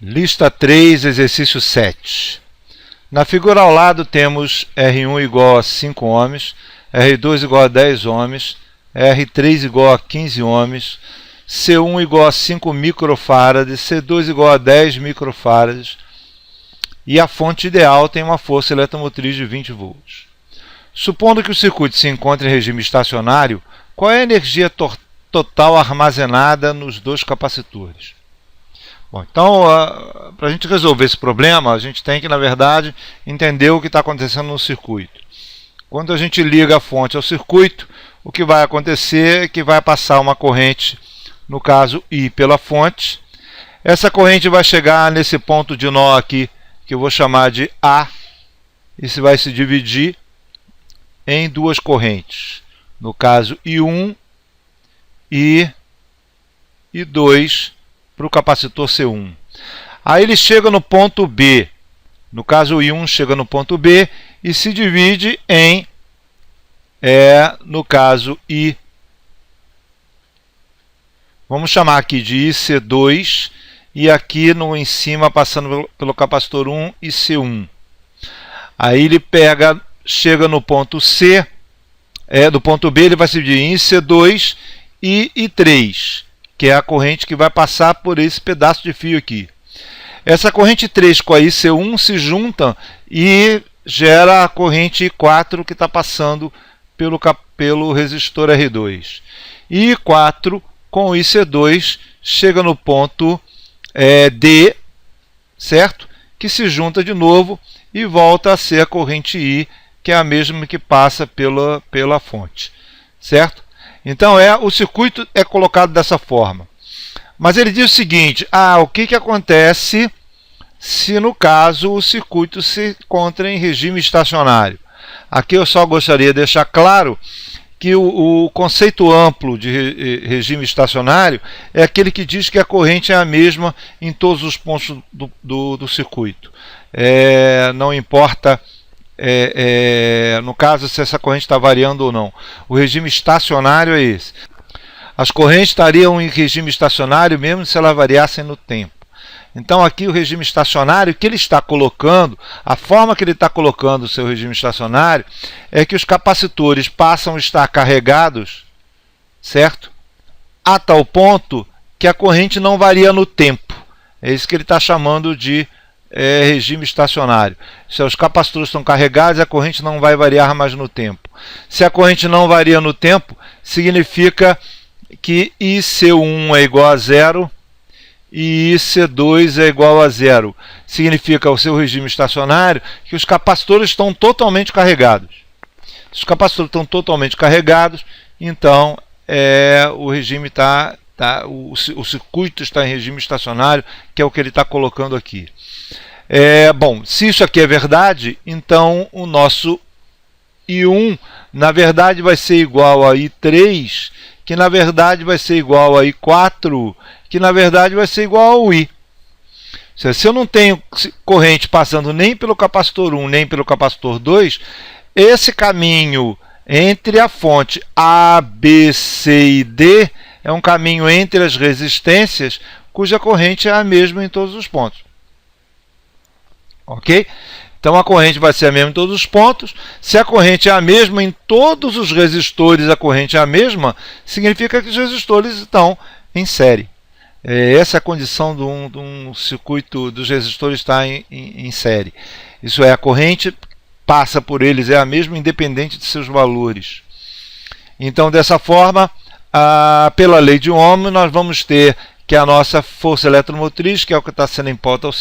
Lista 3, exercício 7. Na figura ao lado temos R1 igual a 5 ohms, R2 igual a 10 ohms, R3 igual a 15 ohms, C1 igual a 5 microfarads, C2 igual a 10 microfarads e a fonte ideal tem uma força eletromotriz de 20 volts. Supondo que o circuito se encontre em regime estacionário, qual é a energia total armazenada nos dois capacitores? Bom, então, para a gente resolver esse problema, a gente tem que, na verdade, entender o que está acontecendo no circuito. Quando a gente liga a fonte ao circuito, o que vai acontecer é que vai passar uma corrente, no caso I, pela fonte. Essa corrente vai chegar nesse ponto de nó aqui, que eu vou chamar de A. Isso vai se dividir em duas correntes. No caso, I1 e I2 para o capacitor C1. Aí ele chega no ponto B. No caso, o I1 chega no ponto B e se divide em, no caso, I. Vamos chamar aqui de IC2 e aqui em cima, passando pelo capacitor 1, IC1. Aí ele chega no ponto C, do ponto B ele vai se dividir em IC2 e I3, que é a corrente que vai passar por esse pedaço de fio aqui. Essa corrente 3 com a IC1 se juntam e gera a corrente I4 que está passando pelo resistor R2. E I4 com o IC2 chega no ponto D, certo? Que se junta de novo e volta a ser a corrente I, que é a mesma que passa pela fonte, certo? Então o circuito é colocado dessa forma. Mas ele diz o seguinte, o que acontece se no caso o circuito se encontra em regime estacionário? Aqui eu só gostaria de deixar claro que o conceito amplo de regime estacionário é aquele que diz que a corrente é a mesma em todos os pontos do circuito. Não importa no caso se essa corrente está variando ou não. O regime estacionário é esse. As correntes estariam em regime estacionário mesmo se elas variassem no tempo. Então aqui o regime estacionário que ele está colocando, a forma que ele está colocando o seu regime estacionário é que os capacitores passam a estar carregados, certo? A tal ponto que a corrente não varia no tempo. É isso que ele está chamando de regime estacionário. Se os capacitores estão carregados, a corrente não vai variar mais no tempo. Se a corrente não varia no tempo, significa que IC1 é igual a zero e IC2 é igual a zero. Significa o seu regime estacionário que os capacitores estão totalmente carregados. Se os capacitores estão totalmente carregados, então o regime o circuito está em regime estacionário, que é o que ele está colocando aqui. Bom, se isso aqui é verdade, então o nosso I1 na verdade vai ser igual a I3, que na verdade vai ser igual a I4, que na verdade vai ser igual ao I. Se eu não tenho corrente passando nem pelo capacitor 1 nem pelo capacitor 2, esse caminho entre a fonte A, B, C e D é um caminho entre as resistências cuja corrente é a mesma em todos os pontos. Ok? Então a corrente vai ser a mesma em todos os pontos. Se a corrente é a mesma em todos os resistores, a corrente é a mesma, significa que os resistores estão em série. Essa é a condição de um circuito dos resistores estar em série. Isso é, a corrente passa por eles, é a mesma independente de seus valores. Então, dessa forma, pela lei de Ohm, nós vamos ter que a nossa força eletromotriz, que é o que está sendo imposta ao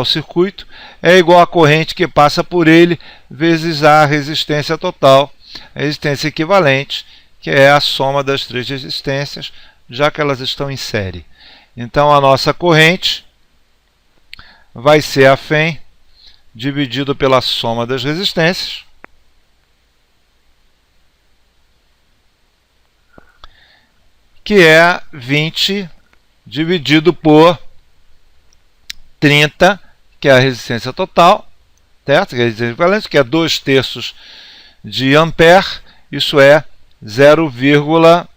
circuito, é igual à corrente que passa por ele, vezes a resistência total, a resistência equivalente, que é a soma das três resistências, já que elas estão em série. Então a nossa corrente vai ser a FEM dividido pela soma das resistências, que é 20 dividido por 30, que é a resistência total, certo? Que é a resistência equivalente, que é 2/3 de ampere, isso é 0,5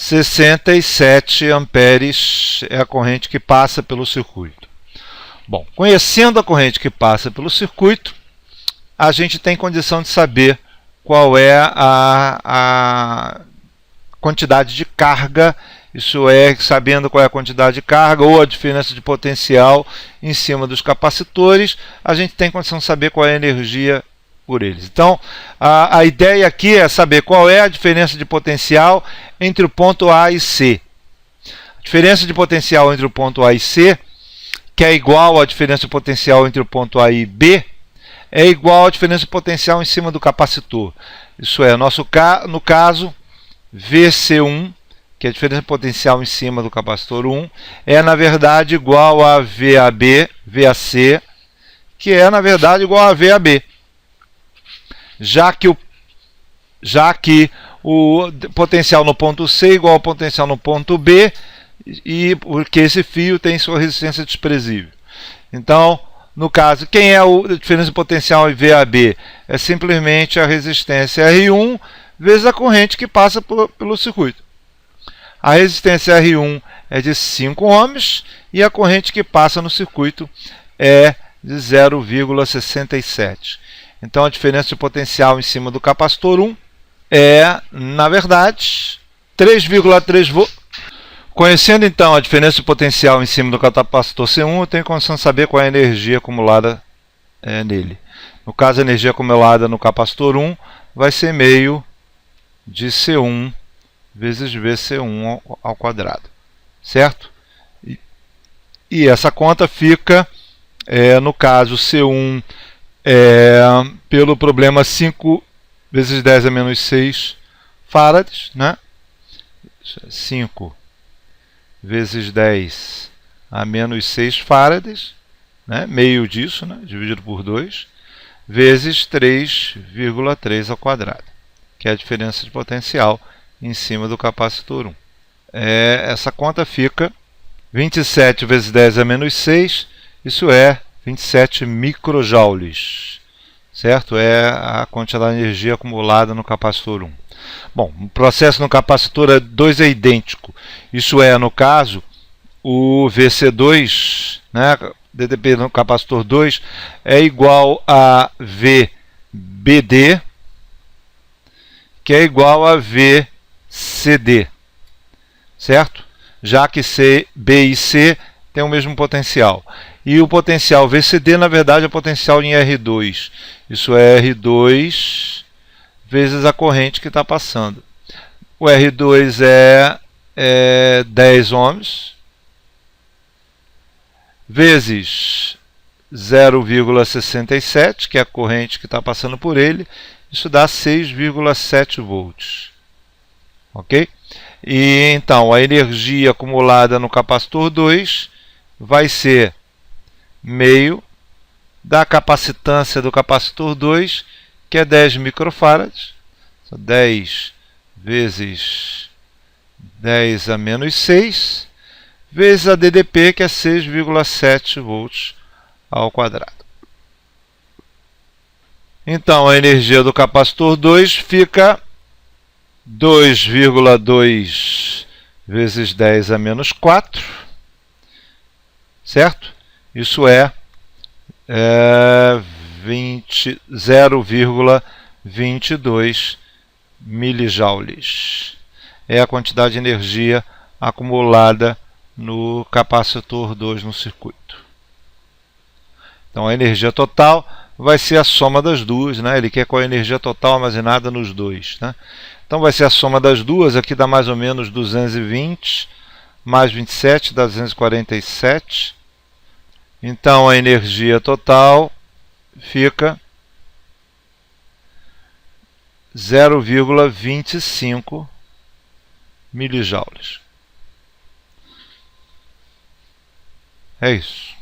67 amperes é a corrente que passa pelo circuito. Bom, conhecendo a corrente que passa pelo circuito, a gente tem condição de saber qual é a quantidade de carga, isso é, sabendo qual é a quantidade de carga ou a diferença de potencial em cima dos capacitores, a gente tem condição de saber qual é a energia por eles. Então, a ideia aqui é saber qual é a diferença de potencial entre o ponto A e C. A diferença de potencial entre o ponto A e C, que é igual à diferença de potencial entre o ponto A e B, é igual à diferença de potencial em cima do capacitor. Isso é, no caso, VC1, que é a diferença de potencial em cima do capacitor 1, é na verdade igual a VAC, que é na verdade igual a VAB. Já que o potencial no ponto C é igual ao potencial no ponto B, e porque esse fio tem sua resistência desprezível. Então, no caso, quem é a diferença de potencial em VAB? É simplesmente a resistência R1 vezes a corrente que passa pelo circuito. A resistência R1 é de 5 ohms e a corrente que passa no circuito é de 0,67. Então, a diferença de potencial em cima do capacitor 1 é, na verdade, 3,3 volts. Conhecendo, então, a diferença de potencial em cima do capacitor C1, eu tenho condição de saber qual é a energia acumulada nele. No caso, a energia acumulada no capacitor 1 vai ser meio de C1 vezes VC1 ao quadrado. Certo? E essa conta fica, no caso, C1 pelo problema 5 vezes 10 a menos 6 farads, né? 5 vezes 10 a menos 6 farads, né? Meio disso, né? Dividido por 2, vezes 3,3 ao quadrado, que é a diferença de potencial em cima do capacitor 1. Essa conta fica 27 vezes 10 a menos 6, isso é 27 microjoules, certo? É a quantidade de energia acumulada no capacitor 1. Bom, o processo no capacitor 2 é idêntico. Isso é, no caso, o VC2, né, DDP no capacitor 2, é igual a VBD, que é igual a VCD, certo? Já que B e C têm o mesmo potencial. E o potencial VCD, na verdade, é potencial em R2. Isso é R2 vezes a corrente que está passando. O R2 é 10 ohms, vezes 0,67, que é a corrente que está passando por ele. Isso dá 6,7 volts. Ok? E então, a energia acumulada no capacitor 2 vai ser meio da capacitância do capacitor 2, que é 10 microfarads. 10 vezes 10 a menos 6, vezes a DDP, que é 6,7 volts ao quadrado. Então, a energia do capacitor 2 fica 2,2 vezes 10 a menos 4, certo? Isso é 0,22 milijoules. É a quantidade de energia acumulada no capacitor 2 no circuito. Então, a energia total vai ser a soma das duas, né? Ele quer qual é a energia total armazenada nos dois, né? Então, vai ser a soma das duas. Aqui dá mais ou menos 220 mais 27 dá 247. Então, a energia total fica 0,25 milijoules. É isso.